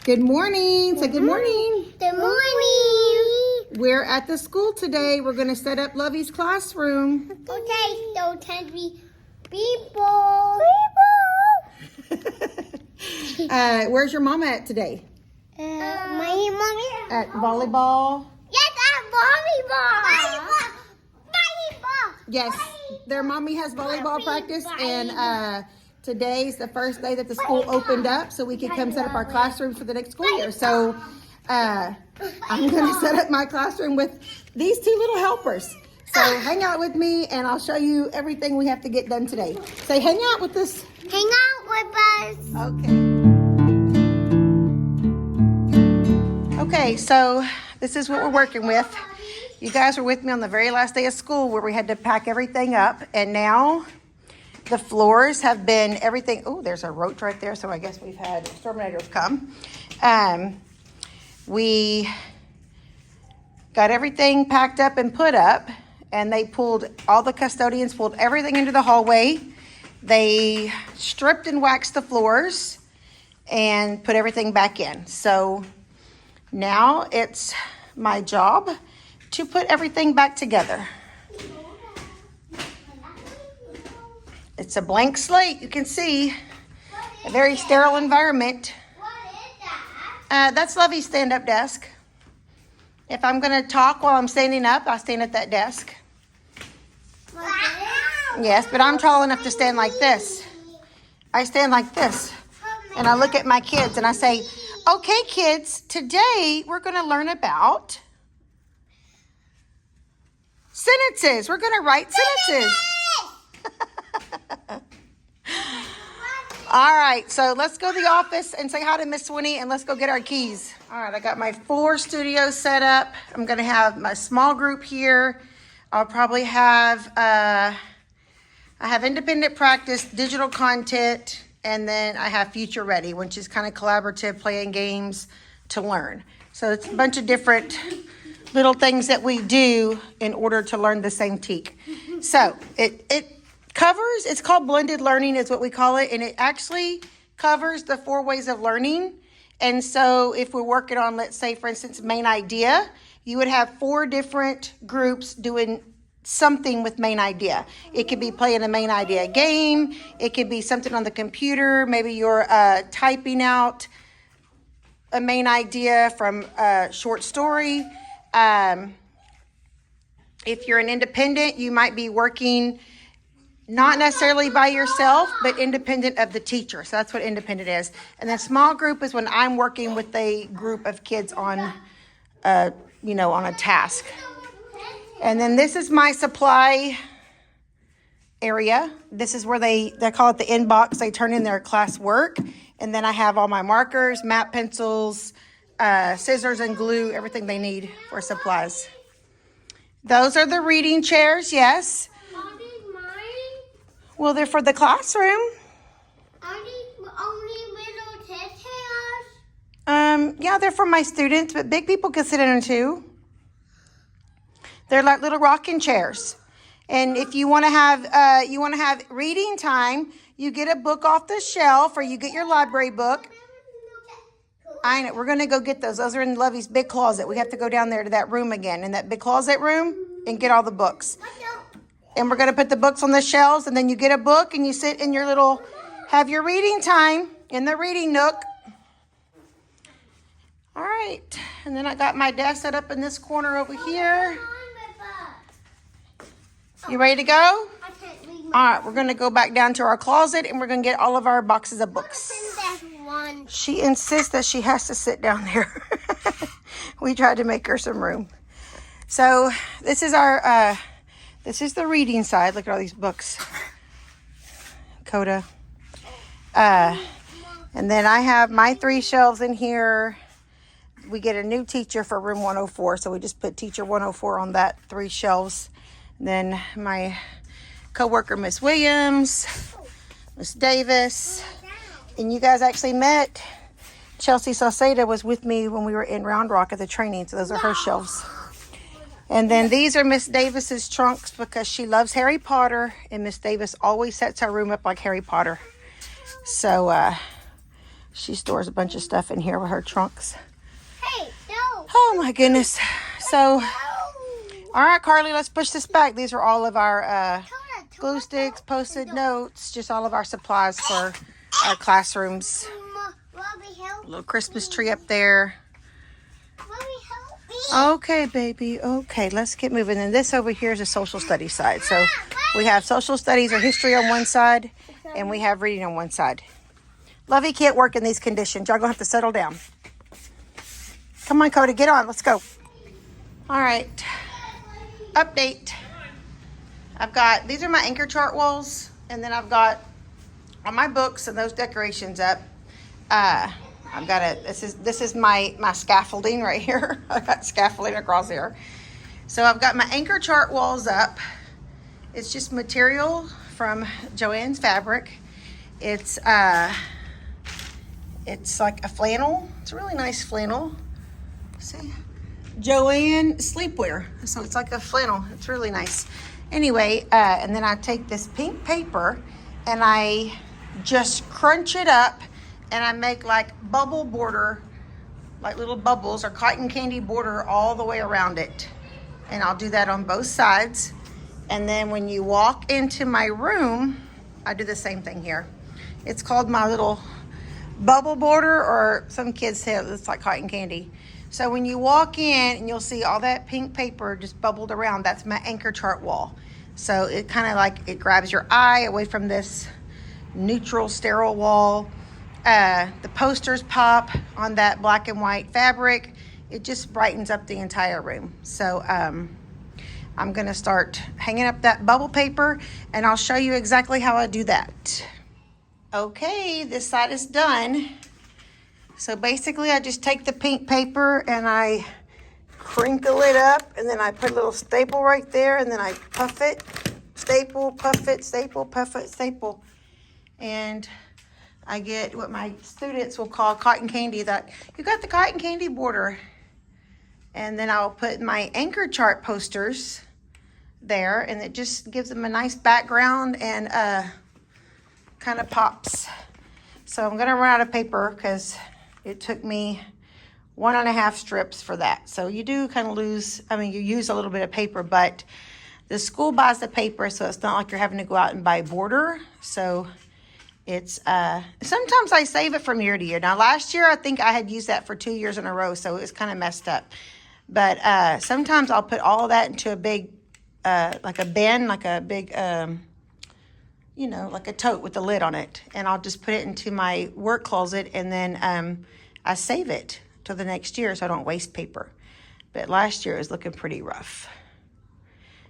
Good morning. Say good morning. Good morning. We're at the school today. We're going to set up Lovey's classroom. Okay, so 10 people. Where's your mama at today? My mommy. At volleyball? Yes, at volleyball. Volleyball. Yes, their mommy has volleyball practice, and today's the first day that the school opened up, so we could come set up our classrooms for the next school year. So I'm going to set up my classroom with these two little helpers. So hang out with me, and I'll show you everything we have to get done today. Say, hang out with us. Hang out with us. Okay, so this is what we're working with. You guys were with me on the very last day of school where we had to pack everything up, and now the floors have been everything. Oh, there's a roach right there, so I guess we've had exterminators come. We got everything packed up and put up, and all the custodians pulled everything into the hallway. They stripped and waxed the floors and put everything back in. So now it's my job to put everything back together. It's a blank slate. You can see a very sterile environment. What is that? That's Lovey's stand-up desk. If I'm going to talk while I'm standing up, I stand at that desk. Wow. Yes, but I'm tall enough to stand like this. I stand like this, and I look at my kids and I say, okay, kids, today we're going to learn about sentences. We're going to write sentences. All right, so let's go to the office and say hi to Miss Winnie, and let's go get our keys. All right, I got my 4 studios set up. I'm going to have my small group here. I'll probably have, I have independent practice, digital content, and then I have future ready, which is kind of collaborative, playing games to learn. So it's a bunch of different little things that we do in order to learn the same teak. So it's called blended learning is what we call it, and it actually covers the 4 ways of learning. And so if we're working on, let's say, for instance, main idea, you would have 4 different groups doing something with main idea. It could be playing a main idea game. It could be something on the computer. Maybe you're typing out a main idea from a short story. If you're an independent, you might be working not necessarily by yourself, but independent of the teacher. So that's what independent is. And then small group is when I'm working with a group of kids on, on a task. And then this is my supply area. This is where they call it the inbox. They turn in their class work. And then I have all my markers, map pencils, scissors and glue, everything they need for supplies. Those are the reading chairs, yes. Well, they're for the classroom. Are these only little test chairs? Yeah, they're for my students, but big people can sit in them too. They're like little rocking chairs. And if you want to have reading time, you get a book off the shelf, or you get your library book. I know, we're going to go get those. Those are in Lovey's big closet. We have to go down there to that room again, in that big closet room, and get all the books. And we're going to put the books on the shelves, and then you get a book and you sit in your have your reading time in the reading nook. All right. And then I got my desk set up in this corner over here. You ready to go? All right. We're going to go back down to our closet, and we're going to get all of our boxes of books. She insists that she has to sit down there. We tried to make her some room. So this is this is the reading side. Look at all these books. Coda. And then I have my 3 shelves in here. We get a new teacher for room 104. So we just put teacher 104 on that 3 shelves. And then my coworker, Miss Williams, Miss Davis. And you guys actually met. Chelsea Sauceda was with me when we were in Round Rock at the training. So those are her shelves. And then these are Miss Davis's trunks because she loves Harry Potter, and Miss Davis always sets her room up like Harry Potter. So She stores a bunch of stuff in here with her trunks. Hey, no. Oh my goodness. So, all right, Carly, let's push this back. These are all of our glue sticks, post-it notes, just all of our supplies for our classrooms. Robbie, help. A little Christmas tree up there. Robbie, help me. Okay, baby. Okay, let's get moving. And this over here is the social studies side. So we have social studies or history on one side, and we have reading on one side. Lovey can't work in these conditions. Y'all gonna have to settle down. Come on, Cody, get on. Let's go. All right. Update. These are my anchor chart walls, and then I've got all my books and those decorations up. This is my scaffolding right here. I got scaffolding across here. So I've got my anchor chart walls up. It's just material from Joann's Fabric. It's like a flannel. It's a really nice flannel. See? Joann sleepwear. So it's like a flannel. It's really nice. Anyway, and then I take this pink paper and I just crunch it up and I make like bubble border, like little bubbles or cotton candy border all the way around it. And I'll do that on both sides. And then when you walk into my room, I do the same thing here. It's called my little bubble border, or some kids say it's like cotton candy. So when you walk in and you'll see all that pink paper just bubbled around, that's my anchor chart wall. So it kind of like, it grabs your eye away from this neutral sterile wall. The posters pop on that black and white fabric. It just brightens up the entire room. So I'm gonna start hanging up that bubble paper and I'll show you exactly how I do that. Okay, this side is done. So basically I just take the pink paper and I crinkle it up and then I put a little staple right there and then I puff it, staple, puff it, staple, puff it, staple. And I get what my students will call cotton candy. That you got the cotton candy border. And then I'll put my anchor chart posters there and it just gives them a nice background and kind of pops. So I'm gonna run out of paper because it took me 1.5 strips for that. So you do kind of lose, you use a little bit of paper, but the school buys the paper, so it's not like you're having to go out and buy border. So it's, sometimes I save it from year to year. Now last year, I think I had used that for 2 years in a row, so it was kind of messed up. But sometimes I'll put all of that into a big, like a bin, like a big, like a tote with a lid on it. And I'll just put it into my work closet and then I save it till the next year so I don't waste paper. But last year it was looking pretty rough.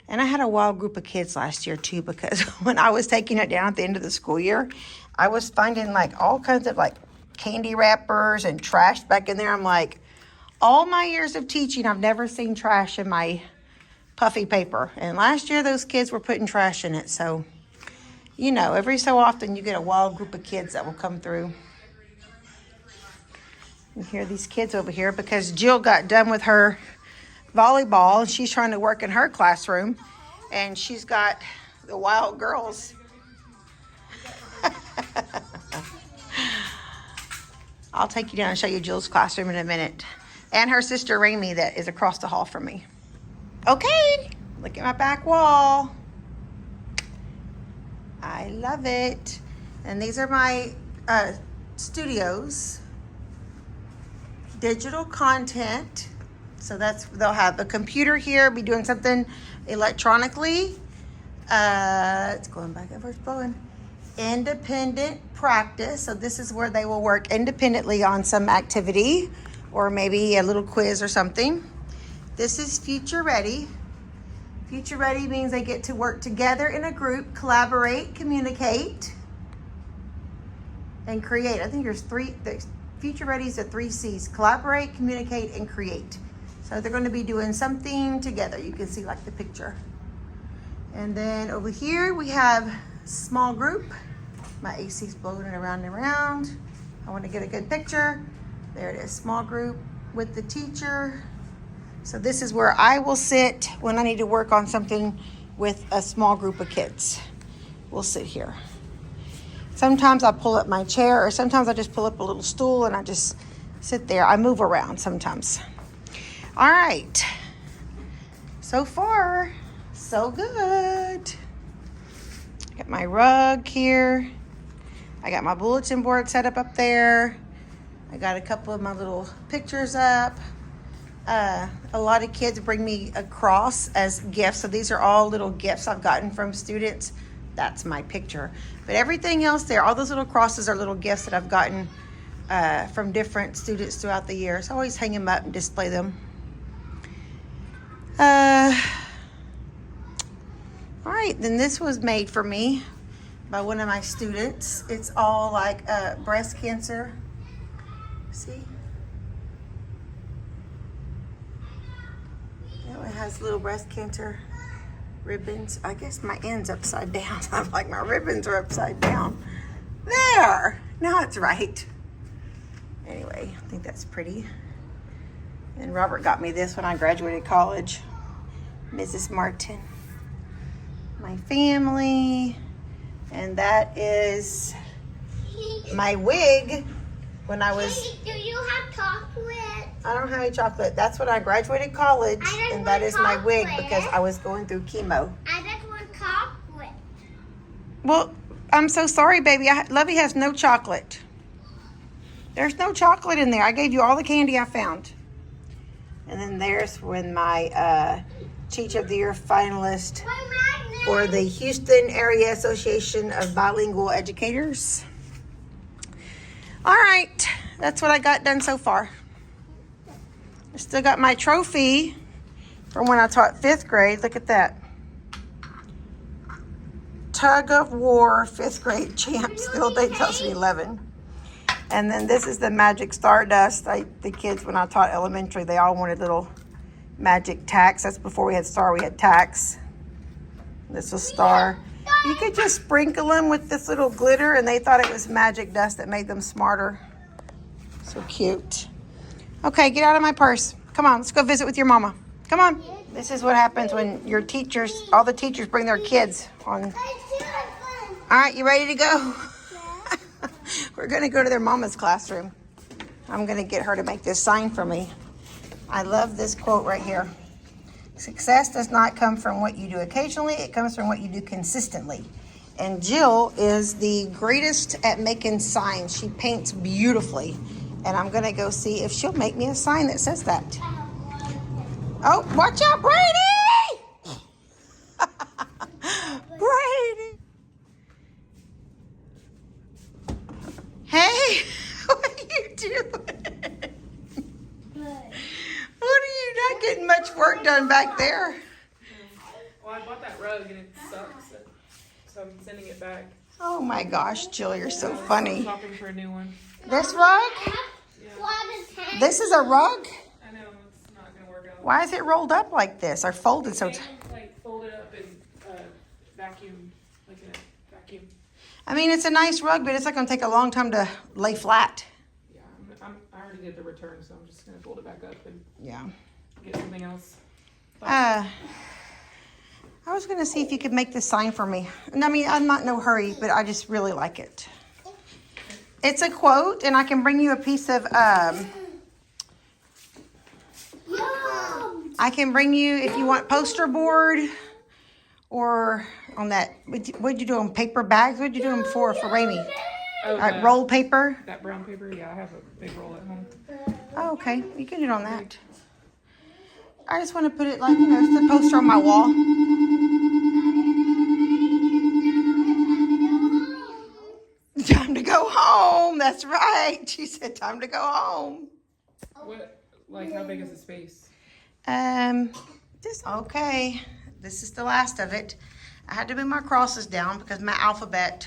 And I had a wild group of kids last year too, because when I was taking it down at the end of the school year, I was finding like all kinds of like candy wrappers and trash back in there. I'm like, all my years of teaching, I've never seen trash in my puffy paper. And last year those kids were putting trash in it. So, every so often you get a wild group of kids that will come through. And here are these kids over here because Jill got done with her volleyball and she's trying to work in her classroom. And she's got the wild girls. I'll take you down and show you Jill's classroom in a minute. And her sister Rami that is across the hall from me. Okay, look at my back wall. I love it. And these are my studios. Digital content. So they'll have a computer here, be doing something electronically. It's going back over, it's blowing. Independent practice. So this is where they will work independently on some activity or maybe a little quiz or something. This is future ready. Future ready means they get to work together in a group, collaborate, communicate, and create. I think the future ready is the 3 C's: collaborate, communicate, and create. So they're going to be doing something together. You can see like the picture. And then over here we have small group. My AC's blowing it around and around. I want to get a good picture. There it is, small group with the teacher. So this is where I will sit when I need to work on something with a small group of kids. We'll sit here. Sometimes I pull up my chair, or sometimes I just pull up a little stool and I just sit there. I move around sometimes. All right. So far, so good. Got my rug here. I got my bulletin board set up there. I got a couple of my little pictures up. A lot of kids bring me a cross as gifts. So these are all little gifts I've gotten from students. That's my picture. But everything else there, all those little crosses are little gifts that I've gotten from different students throughout the year. So I always hang them up and display them. All right, then this was made for me by one of my students. It's all like breast cancer. See? It has little breast cancer ribbons. I guess my end's upside down. I'm like, my ribbons are upside down. There! Now it's right. Anyway, I think that's pretty. And Robert got me this when I graduated college. Mrs. Martin. My family. And that is my wig when I was... Do you have chocolate? I don't have any chocolate. That's when I graduated college, and that is my wig chocolate. because I was going through chemo. I just want chocolate. Well, I'm so sorry, baby. Lovey has no chocolate. There's no chocolate in there. I gave you all the candy I found. And then there's when my Teacher of the Year finalist for the Houston Area Association of Bilingual Educators. All right, that's what I got done so far. I still got my trophy from when I taught 5th grade. Look at that. Tug of War 5th grade champs, field day 2011. And then this is the magic stardust. The kids, when I taught elementary, they all wanted little magic tacks. That's before we had star, we had tacks. This was star. You could just sprinkle them with this little glitter, and they thought it was magic dust that made them smarter. So cute. Okay, get out of my purse. Come on, let's go visit with your mama. Come on. This is what happens when your teachers, all the teachers bring their kids on. All right, you ready to go? We're going to go to their mama's classroom. I'm going to get her to make this sign for me. I love this quote right here. Success does not come from what you do occasionally. It comes from what you do consistently. And Jill is the greatest at making signs. She paints beautifully. And I'm going to go see if she'll make me a sign that says that. Oh, watch out, Brady! Brady! Hey, what are you doing? What are you not getting much work done back there? Well, I bought that rug and it sucks, so I'm sending it back. Oh my gosh, Jill, you're so funny. Shopping for a new one. This rug? Yeah. This is a rug? I know it's not gonna work out. Why is it rolled up like this or folded so? Like fold it up and vacuum, like in a vacuum. I mean, it's a nice rug, but it's not gonna take a long time to lay flat. Yeah, I already did the return, so I'm just gonna fold it back up and Yeah. get something else. I was gonna see if you could make this sign for me. And I mean, I'm not in no hurry, but I just really like it. It's a quote, and I can bring you a piece of, I can bring you, if you want, poster board, or on that, what'd you do on paper bags? What'd you do them for Raimi? Oh, rolled paper? That brown paper? Yeah, I have a big roll at home. Oh, okay. You can do it on that. I just want to put it like, it's a poster on my wall. Time to go home. That's right. She said time to go home. What, like, how big is the space? Okay. This is the last of it. I had to move my crosses down because my alphabet.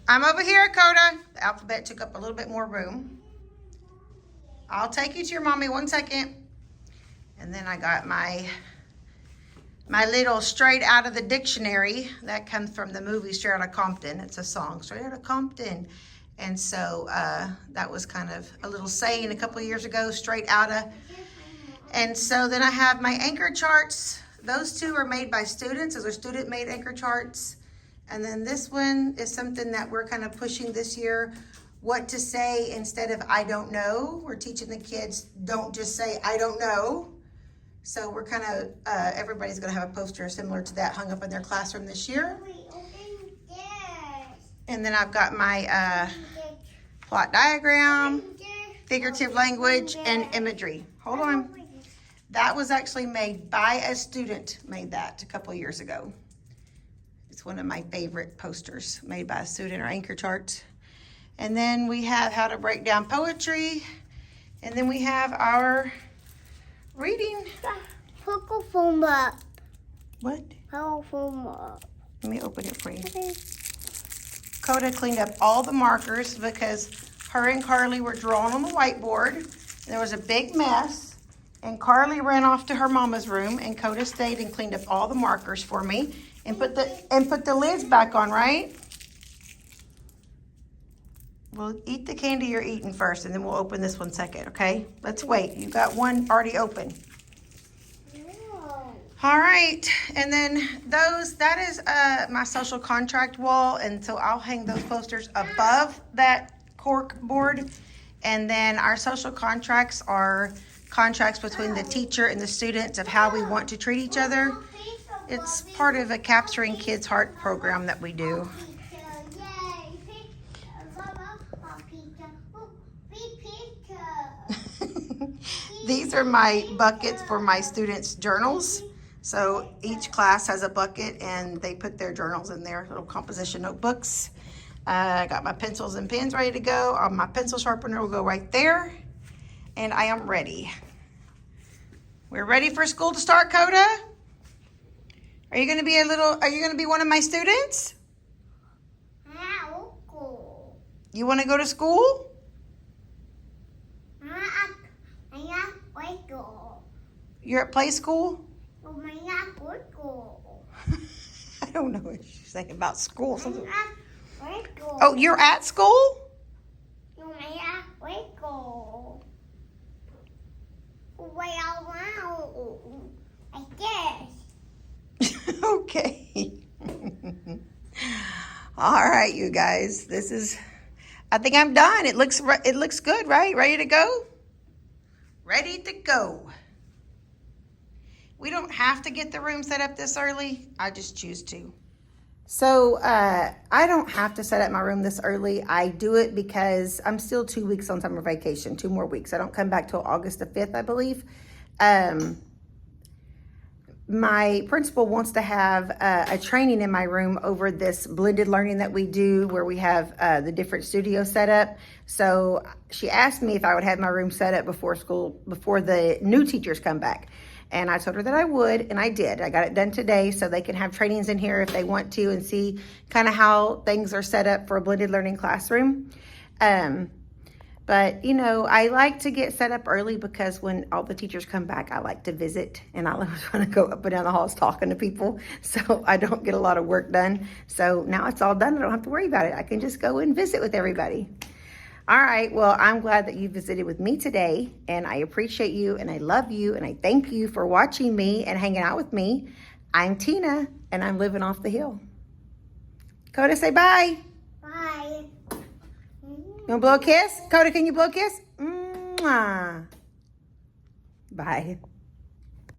I'm over here, Coda. The alphabet took up a little bit more room. I'll take you to your mommy 1 second. And then I got my little straight out of the dictionary. That comes from the movie Straight Outta Compton. It's a song, Straight Outta Compton. And so that was kind of a little saying a couple of years ago, straight outta. And so then I have my anchor charts. Those two are made by students. Those are student-made anchor charts. And then this one is something that we're kind of pushing this year, what to say instead of I don't know. We're teaching the kids, don't just say I don't know. So we're kind of, everybody's gonna have a poster similar to that hung up in their classroom this year. And then I've got my plot diagram, figurative language, and imagery. Hold on. That was actually made by a student, made that a couple of years ago. It's one of my favorite posters made by a student, or anchor charts. And then we have how to break down poetry. And then we have our reading. What? Let me open it for you. Coda cleaned up all the markers because her and Carly were drawing on the whiteboard. There was a big mess. And Carly ran off to her mama's room, and Coda stayed and cleaned up all the markers for me and put the lids back on, right? We'll eat the candy you're eating first, and then we'll open this one second, okay? Let's wait. You got one already open. All right, and then that is my social contract wall, and so I'll hang those posters above that cork board. And then our social contracts are contracts between the teacher and the students of how we want to treat each other. It's part of a Capturing Kids' Heart program that we do. These are my buckets for my students' journals. So each class has a bucket and they put their journals in their little composition notebooks. I got my pencils and pens ready to go. My pencil sharpener will go right there. And I am ready. We're ready for school to start, Coda? Are you gonna be one of my students? You wanna go to school? You're at play school? I don't know what she's saying about school. Oh, you're at school? Okay. All right, you guys. I think I'm done. It looks good, right? Ready to go? Ready to go. We don't have to get the room set up this early. I just choose to. So I don't have to set up my room this early. I do it because I'm still 2 weeks on summer vacation, 2 more weeks. I don't come back till August the 5th, I believe. My principal wants to have a training in my room over this blended learning that we do where we have the different studios set up. So she asked me if I would have my room set up before the new teachers come back. And I told her that I would, and I did. I got it done today so they can have trainings in here if they want to and see kind of how things are set up for a blended learning classroom. But, you know, I like to get set up early because when all the teachers come back, I like to visit, and I always want to go up and down the halls talking to people, so I don't get a lot of work done. So now it's all done. I don't have to worry about it. I can just go and visit with everybody. All right, well, I'm glad that you visited with me today, and I appreciate you, and I love you, and I thank you for watching me and hanging out with me. I'm Tina, and I'm living off the hill. Coda, say bye. Bye. You want to blow a kiss? Coda, can you blow a kiss? Mwah. Bye.